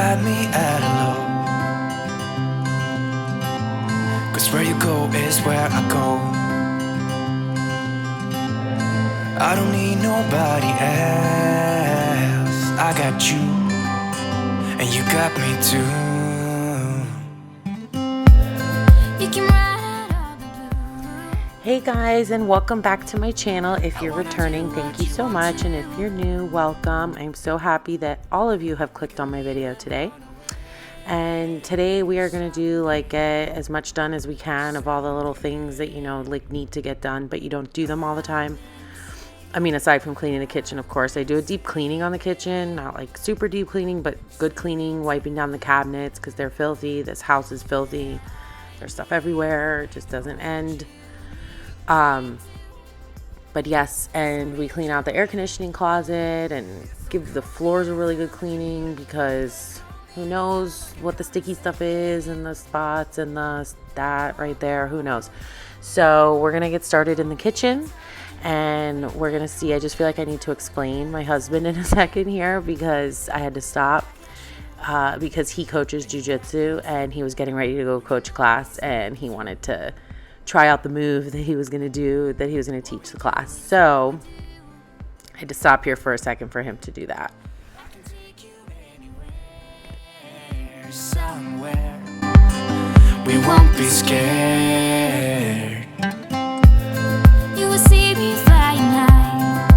got me at hello. 'Cause where you go is where I go. I don't need nobody else. I got you, and you got me too. Hey guys, and welcome back to my channel. If you're returning, thank you so much, and if you're new, welcome. I'm so happy that all of you have clicked on my video today. And today we are going to do get as much done as we can of all the little things that need to get done, but you don't do them all the time. I mean, aside from cleaning the kitchen, of course. I do a deep cleaning on the kitchen, not like super deep cleaning, but good cleaning, wiping down the cabinets because they're filthy. This house is filthy. There's stuff everywhere. It just doesn't end. But yes, and we clean out the air conditioning closet and give the floors a really good cleaning, because who knows what the sticky stuff is and the spots and that right there, who knows. So we're going to get started in the kitchen, and we're going to see. I just feel like I need to explain my husband in a second here, because I had to stop because he coaches jiu-jitsu and he was getting ready to go coach class, and he wanted to try out the move that he was going to do, that he was going to teach the class. So I had to stop here for a second for him to do that. Somewhere we won't be scared. You will see me flying high.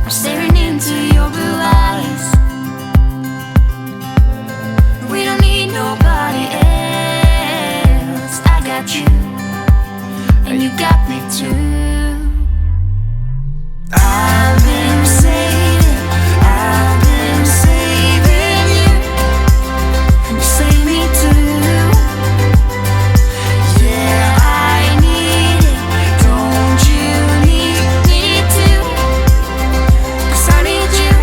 I'm staring into your blue eyes. We don't need nobody else. I got you, and you got me too. I've been saving you. You save me too. Yeah, I need it. Don't you need me too? 'Cause I need you.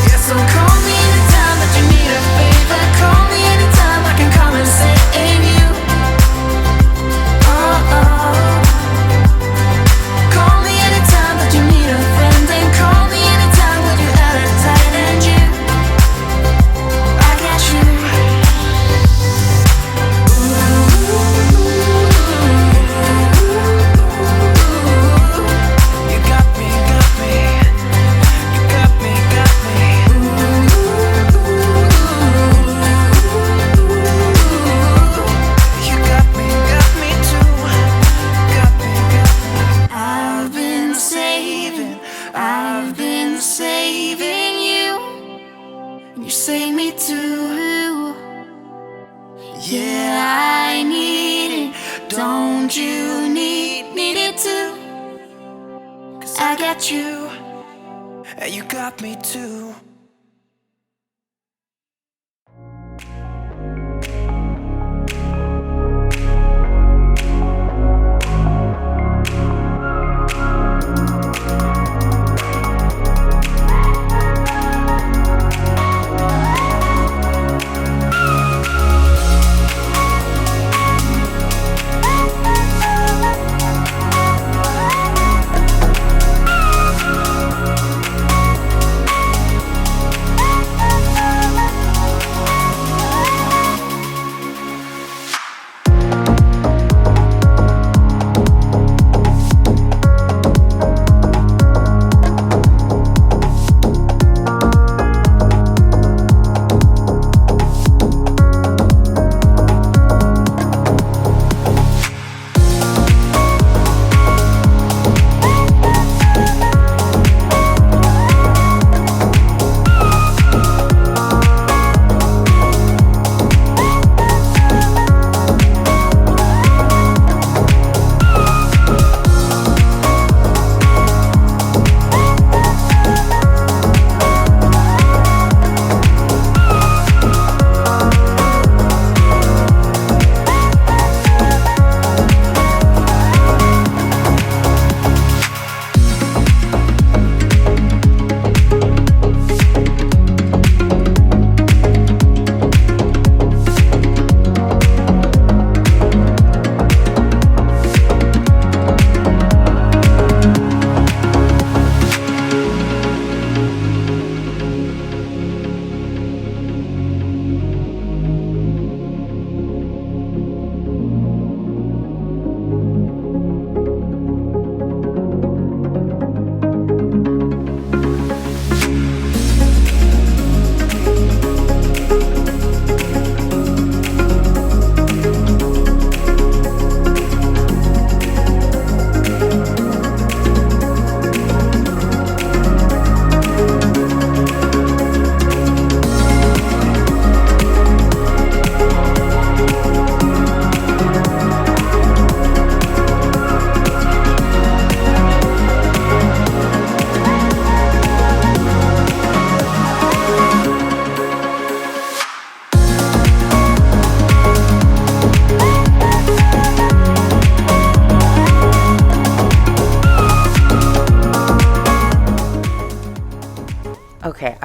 Yeah, so call me anytime that you need a favor. Call me anytime I can come and save you. Oh, oh. Call me anytime that you need a friend, and call me anytime when you're out of tight, and you, I got you. You got me, got me. You got me, got me. You got me too. Got me, got me. I've been saving you. You save me too. Yeah, I need it. Don't you need it too? 'Cause I got you. And you got me too.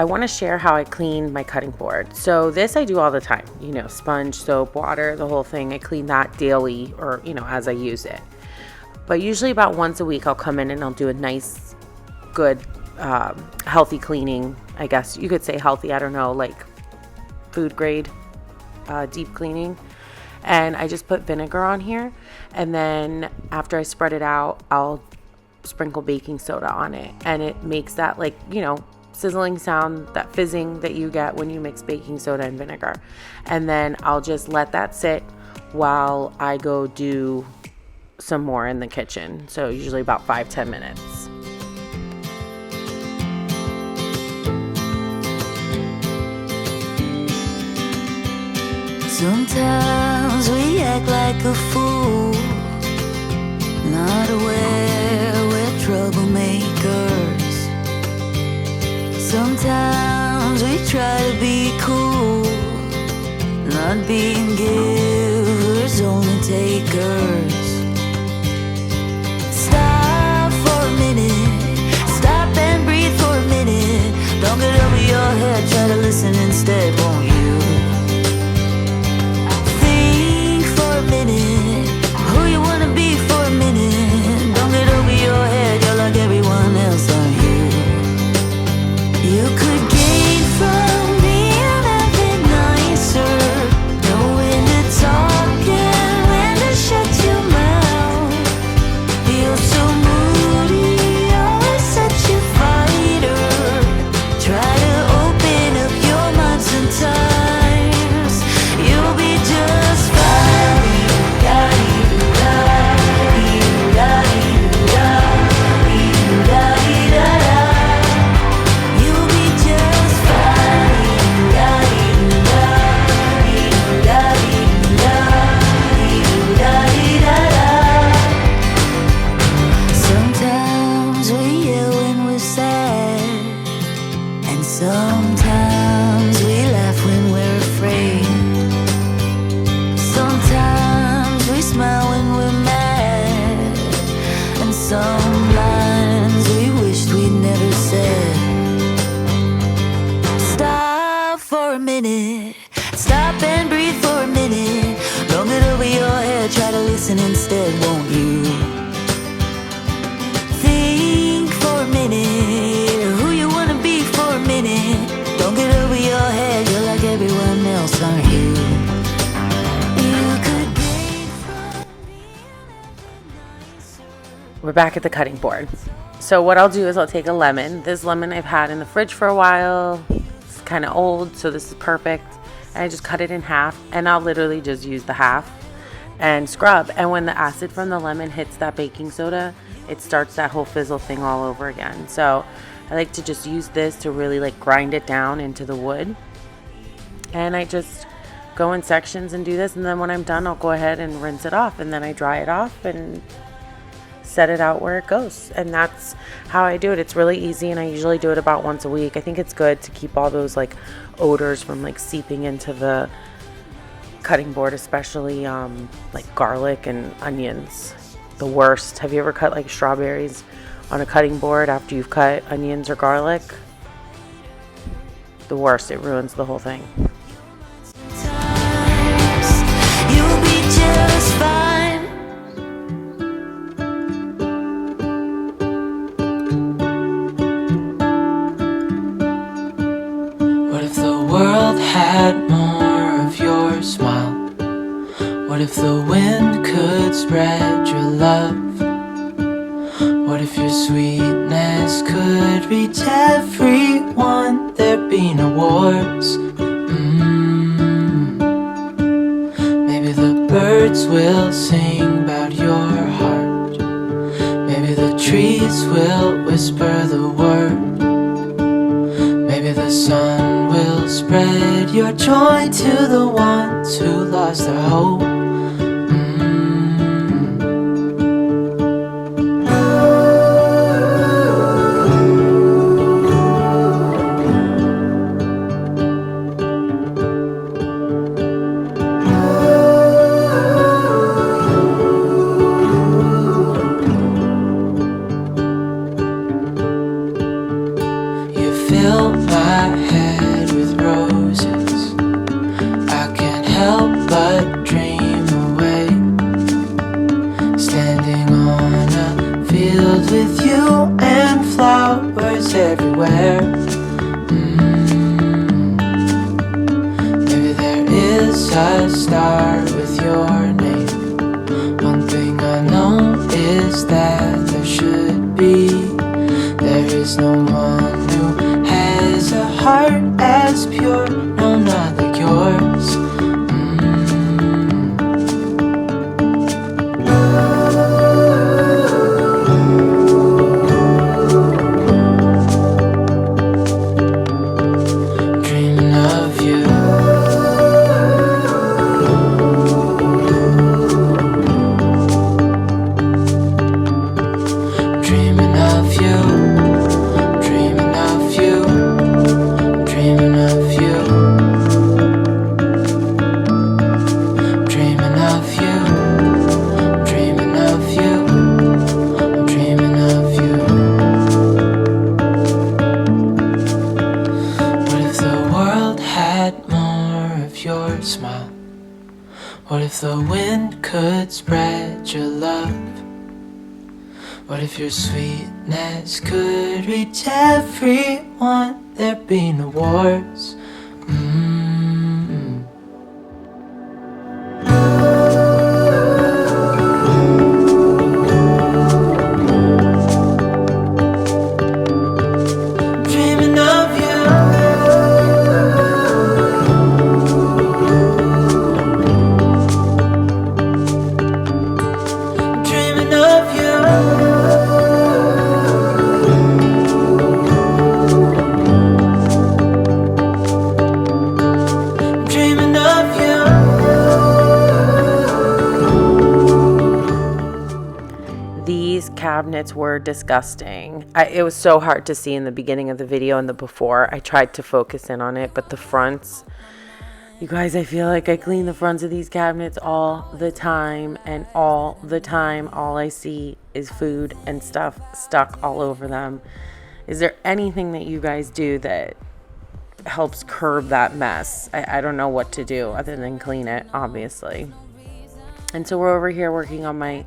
I want to share how I clean my cutting board. So this I do all the time, sponge, soap, water, the whole thing. I clean that daily or, as I use it. But usually about once a week I'll come in and I'll do a nice, good, healthy cleaning. I guess you could say healthy, I don't know, like food grade, deep cleaning. And I just put vinegar on here. And then after I spread it out, I'll sprinkle baking soda on it. And it makes that sizzling sound, that fizzing that you get when you mix baking soda and vinegar. And then I'll just let that sit while I go do some more in the kitchen. So usually about 5-10 minutes. Sometimes we act like a fool, not aware we're troublemakers. Sometimes we try to be cool, not being givers, only takers. Stop for a minute, stop and breathe for a minute. Don't get over your head, try to listen instead, won't you? Who you wanna be for a minute. Don't get over your head, you're like everyone else, aren't you? You could gain from being a bit nicer, know when to talk and when to shut your mouth. You're so moody, always such a fighter. Try to open up your mind sometimes, you'll be just fine. Sometimes we laugh when we're afraid. Sometimes we smile when we're mad. And some lines we wished we'd never said. Stop for a minute, stop and breathe for a minute. Don't get over your head, try to listen instead, won't you? Think for a minute, who you wanna be for a minute. Don't get over your head, you're like everyone else, aren't you? You could gain from We're back at the cutting board. So what I'll do is I'll take a lemon. This lemon I've had in the fridge for a while. It's kind of old, so this is perfect. And I just cut it in half, and I'll literally just use the half and scrub. And when the acid from the lemon hits that baking soda, it starts that whole fizzle thing all over again. So I like to just use this to really grind it down into the wood. And I just go in sections and do this. And then when I'm done, I'll go ahead and rinse it off. And then I dry it off and set it out where it goes. And that's how I do it. It's really easy. And I usually do it about once a week. I think it's good to keep all those odors from seeping into the cutting board, especially garlic and onions. The worst. Have you ever cut strawberries on a cutting board after you've cut onions or garlic? The worst. It ruins the whole thing. you'll be just fine. What if the world had more of your smile? What if the wind could spread your love? What if your sweetness could reach everyone? There'd be no wars. Maybe the birds will sing about your heart. Maybe the trees will whisper the word. Maybe the sun will spread your joy to the ones who lost their hope. Fill my help but dream away. Standing on a field with you and flowers everywhere. Maybe there is a star with your name. One thing I know is that there should be. There is no one who has a heart as pure, no, not like yours. Dreaming of you. Dreaming of you. Dreaming of you. Dreaming of you. Dreaming of you. Dreaming of you. I'm dreaming of you. What if the world had more of your smile? What if the wind could spread your love? What if your sweetness could reach everyone? There'd be no wars. Dreaming of you. Dreaming of you. Dreaming of you. These cabinets were disgusting. It was so hard to see in the beginning of the video and the before. I tried to focus in on it, but the fronts, you guys, I feel like I clean the fronts of these cabinets all the time, and all the time all I see is food and stuff stuck all over them. Is there anything that you guys do that helps curb that mess? I don't know what to do other than clean it, obviously. And so we're over here working on my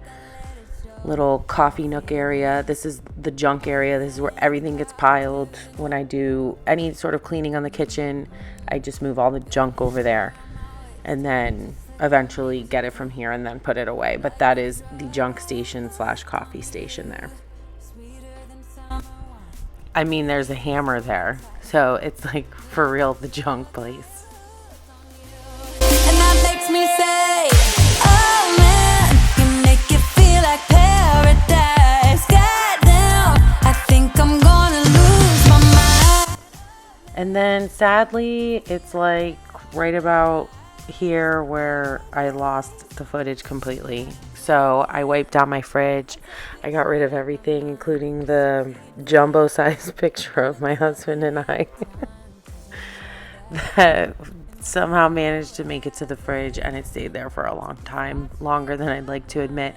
little coffee nook area. This is the junk area. This is where everything gets piled. When I do any sort of cleaning on the kitchen, I just move all the junk over there and then eventually get it from here and then put it away. But that is the junk station / coffee station there. I mean, there's a hammer there, so it's like for real the junk place. And that makes me say, oh man, you make it feel like paradise. Goddamn, I think I'm gonna lose my mind. And then sadly, it's like right about here where I lost the footage completely. So I wiped down my fridge. I got rid of everything, including the jumbo size picture of my husband and I that somehow managed to make it to the fridge, and it stayed there for a long time, longer than I'd like to admit.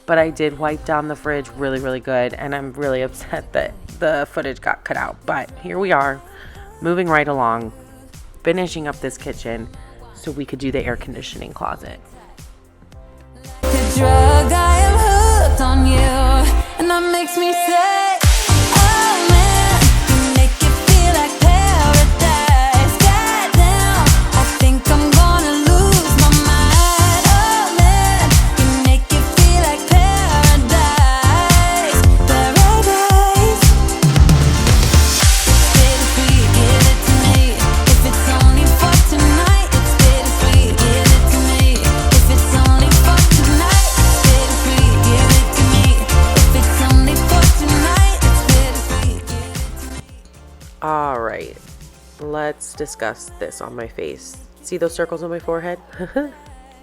But I did wipe down the fridge really, really good, and I'm really upset that the footage got cut out. But here we are, moving right along, finishing up this kitchen so we could do the air conditioning closet. The drug, I am hooked on you, and that makes me say, oh man, you make it feel like paradise. Goddamn, I think I'm gonna lose my mind. Oh man, you make it feel like paradise. Paradise. It's bittersweet, give it to me. If it's only for tonight, it's bittersweet, give it to me. If it's only for tonight, it's bittersweet, give it to me. If it's only for tonight, it's bittersweet, give it to me. All right, let's discuss this on my face. See those circles on my forehead?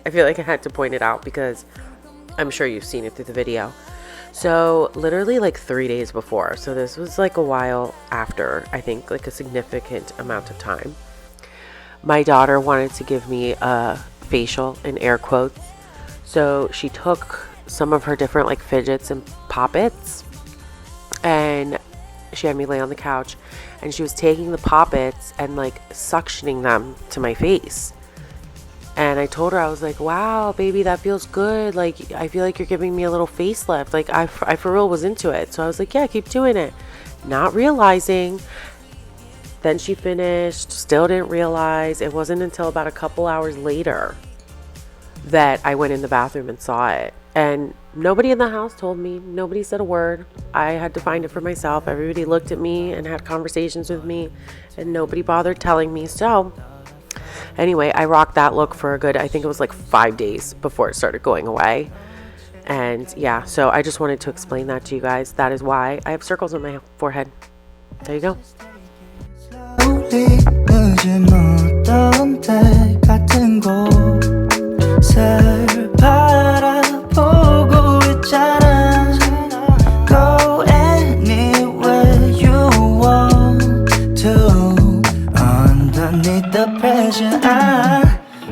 I feel like I had to point it out because I'm sure you've seen it through the video. So literally like 3 days before, so this was like a while after, I think like a significant amount of time, my daughter wanted to give me a facial, in air quotes. So she took some of her different like fidgets and poppets, and she had me lay on the couch, and she was taking the poppets and like suctioning them to my face. And I told her, I was like, wow, baby, that feels good. Like, I feel like you're giving me a little facelift. Like, I for real was into it. So I was like, yeah, keep doing it. Not realizing. Then she finished, still didn't realize. It wasn't until about a couple hours later that I went in the bathroom and saw it. And nobody in the house told me. Nobody said a word. I had to find it for myself. Everybody looked at me and had conversations with me, and nobody bothered telling me. So anyway, I rocked that look for a good, I think it was like 5 days before it started going away. And yeah, so I just wanted to explain that to you guys. That is why I have circles on my forehead. There you go. 늦은 어떤 때 같은 곳을 바라보고 있잖아. Go anywhere you want to underneath the pressure.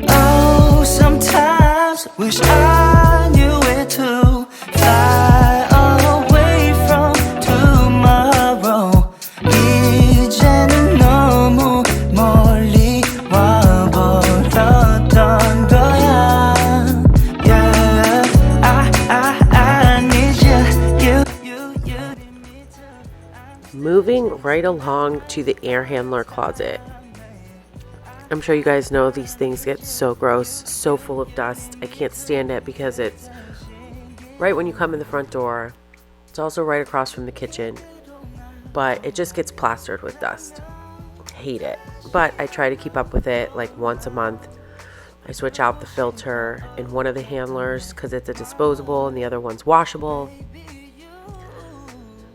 Oh, sometimes wish I knew it too. Fly away from tomorrow. 이제는 너무 멀리 와버렸던 거야. Yeah, I need you. Moving right along to the air handler closet. I'm sure you guys know these things get so gross, so full of dust. I can't stand it because it's right when you come in the front door. It's also right across from the kitchen, but it just gets plastered with dust. Hate it. But I try to keep up with it like once a month. I switch out the filter in one of the handlers because it's a disposable and the other one's washable.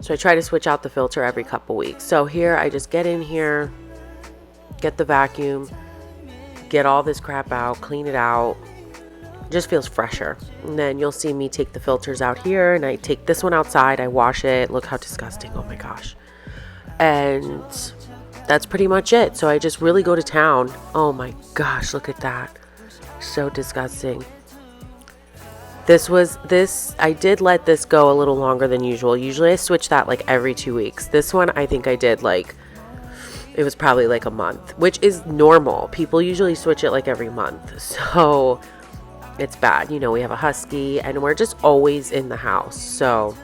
So I try to switch out the filter every couple weeks. So here I just get in here, get the vacuum, get all this crap out, clean it out. It just feels fresher. And then you'll see me take the filters out here, and I take this one outside, I wash it. Look how disgusting, oh my gosh. And that's pretty much it. So I just really go to town. Oh my gosh, look at that. So disgusting. I did let this go a little longer than usual. Usually I switch that like every 2 weeks. This one I think I did like, it was probably like a month, which is normal. People usually switch it like every month. So it's bad. You know, we have a husky and we're just always in the house. So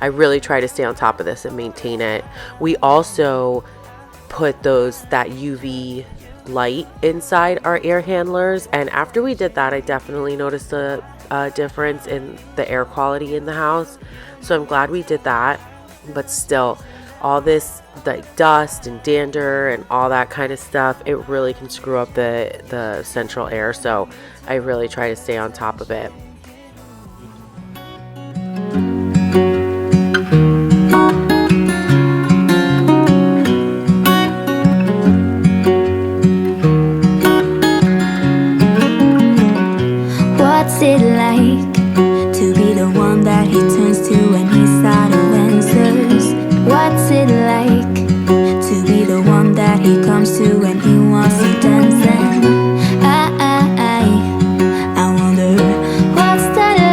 I really try to stay on top of this and maintain it. We also put that UV light inside our air handlers, and after we did that, I definitely noticed a difference in the air quality in the house. So I'm glad we did that. But still, all this like dust and dander and all that kind of stuff, it really can screw up the central air. So I really try to stay on top of it. What's it like to be the one that he turns to when he's out of answers? What's it like to be the one that he comes to when he wants to dance? And I wonder what's that like?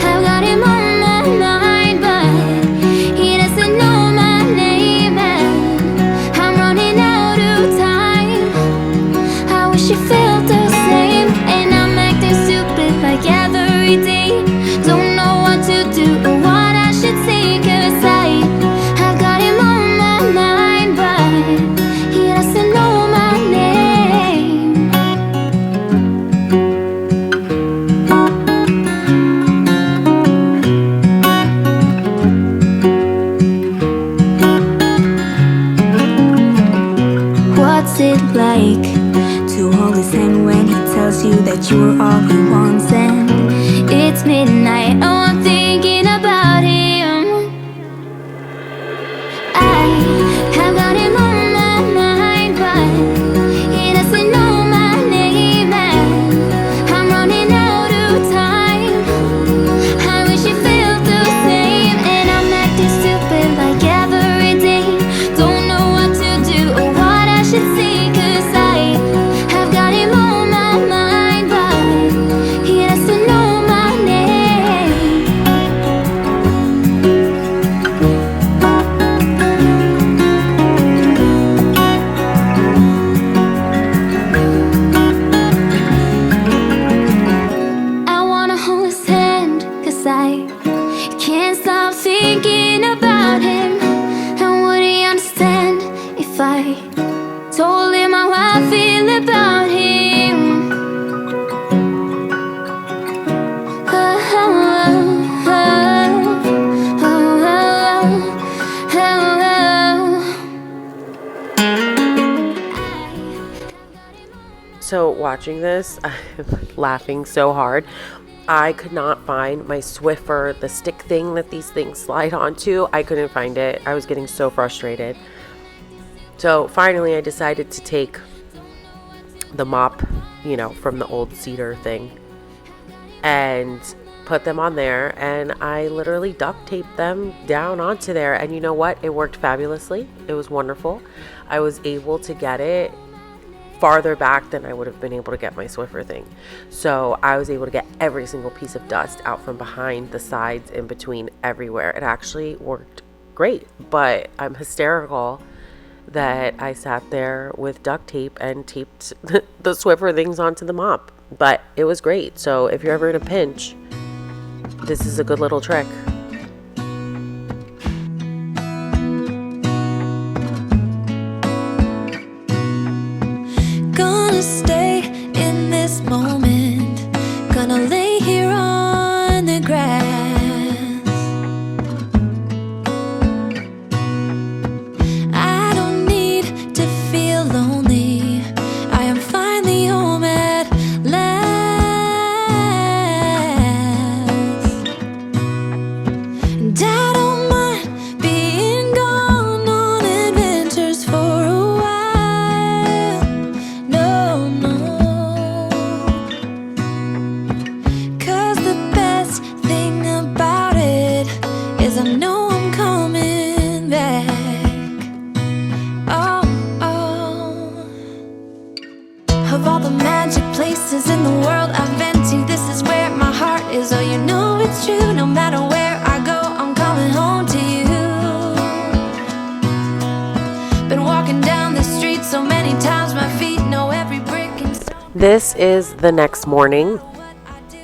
I've got him on my mind, but he doesn't know my name, and I'm running out of time. I wish you felt the same, and I'm acting stupid like every day. Don't know what to do or what I should say, 'cause I've got him on my mind, but he doesn't know my name. What's it like to hold his hand when he tells you that you're all he wants? And it's midnight, oh, I'm thinking about him. So watching this, I'm laughing so hard. I could not find my Swiffer, the stick thing that these things slide onto. I couldn't find it. I was getting so frustrated. So finally I decided to take the mop, you know, from the old cedar thing and put them on there, and I literally duct taped them down onto there, and you know what? It worked fabulously. It was wonderful. I was able to get it farther back than I would have been able to get my Swiffer thing. So I was able to get every single piece of dust out from behind, the sides, in between, everywhere. It actually worked great, but I'm hysterical that I sat there with duct tape and taped the Swiffer things onto the mop. But it was great. So if you're ever in a pinch, this is a good little trick. Gonna stay in this moment. Gonna lay here on the grass. I don't need to feel lonely. I am finally home at last. And I don't mind being gone on adventures for a while. No, no. 'Cause the best thing about it is I know I'm coming back. Oh, oh. Of all the magic places in the world I've been to, this is where my heart is. Oh, you know it's true. No matter where I go, I'm coming home to you. Been walking down the street so many times, my feet know every brick and stone. This is the next morning.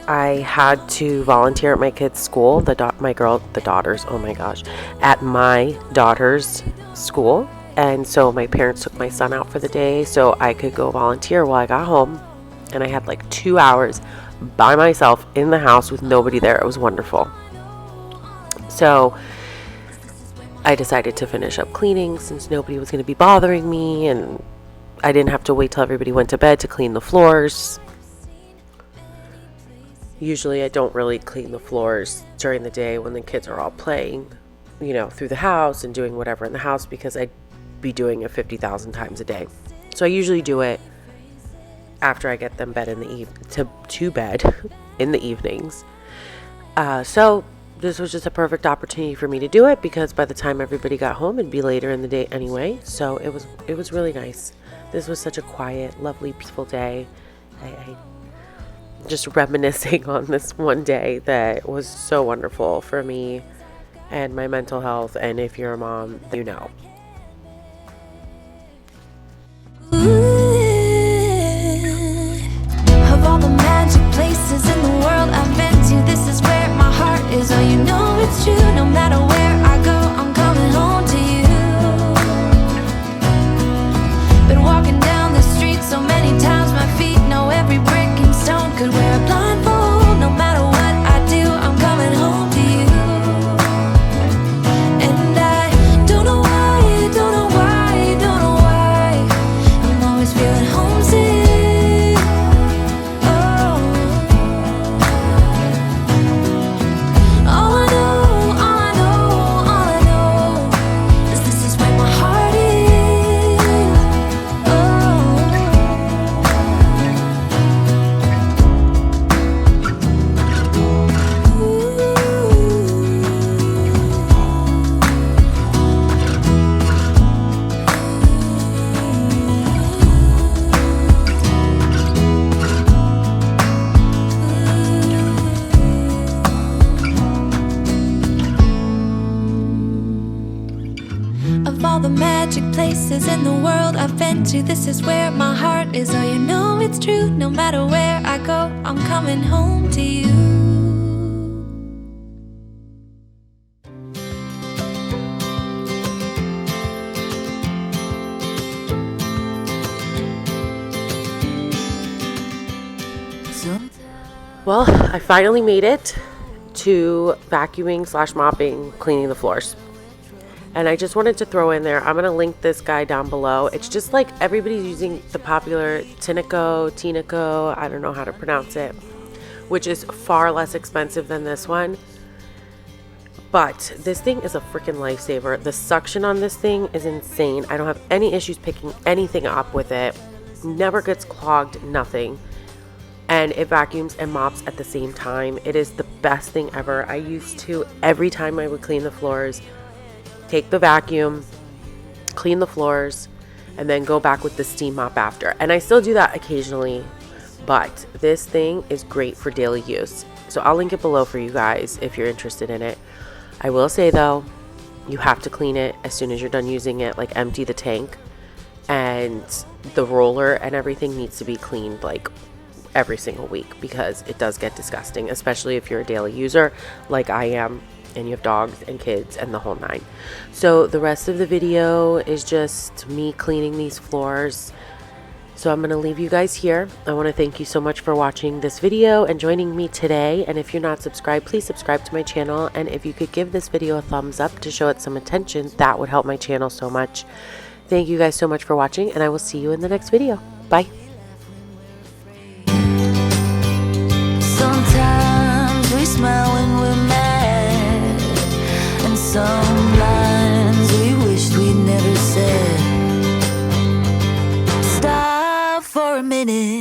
I had to volunteer at my kids' school, the daughters, oh my gosh, at my daughter's school. And so my parents took my son out for the day so I could go volunteer while I got home. And I had like 2 hours by myself in the house with nobody there. It was wonderful. So I decided to finish up cleaning since nobody was going to be bothering me, and I didn't have to wait till everybody went to bed to clean the floors. Usually I don't really clean the floors during the day when the kids are all playing, you know, through the house and doing whatever in the house, because I'd be doing it 50,000 times a day. So I usually do it after I get them bed in the to bed in the evenings. So this was just a perfect opportunity for me to do it, because by the time everybody got home it'd be later in the day anyway. So it was really nice. This was such a quiet, lovely, peaceful day. I just reminiscing on this one day that was so wonderful for me and my mental health. And if you're a mom, you know. Of all the magic places in the world I've been to, this is where my heart is. Oh, you know it's true. No matter where I go, I'm coming home to you. Been walking down the street so many times, my feet know every brick and stone. Could wear a blindfold. No matter what I do, I'm coming home to you. And I don't know why, don't know why, don't know why I'm always feeling homesick. Oh, all I know, all I know, all I know is this is where my heart is. Of all the magic places in the world I've been to, this is where my heart is. Oh, you know it's true. No matter where I go, I'm coming home to you. Well, I finally made it to vacuuming / mopping, cleaning the floors. And I just wanted to throw in there, I'm going to link this guy down below. It's just like everybody's using the popular Tinaco, I don't know how to pronounce it, which is far less expensive than this one. But this thing is a freaking lifesaver. The suction on this thing is insane. I don't have any issues picking anything up with it. Never gets clogged, nothing. And it vacuums and mops at the same time. It is the best thing ever. I used to, every time I would clean the floors, take the vacuum, clean the floors, and then go back with the steam mop after. And I still do that occasionally, but this thing is great for daily use. So I'll link it below for you guys if you're interested in it. I will say though, you have to clean it as soon as you're done using it, like empty the tank, and the roller and everything needs to be cleaned like every single week because it does get disgusting, especially if you're a daily user like I am and you have dogs and kids and the whole nine. So the rest of the video is just me cleaning these floors. So I'm going to leave you guys here. I want to thank you so much for watching this video and joining me today. And if you're not subscribed, please subscribe to my channel. And if you could give this video a thumbs up to show it some attention, that would help my channel so much. Thank you guys so much for watching, and I will see you in the next video. Bye. Sometimes we smile when we're mad, and some lines we wished we'd never said. Stop for a minute.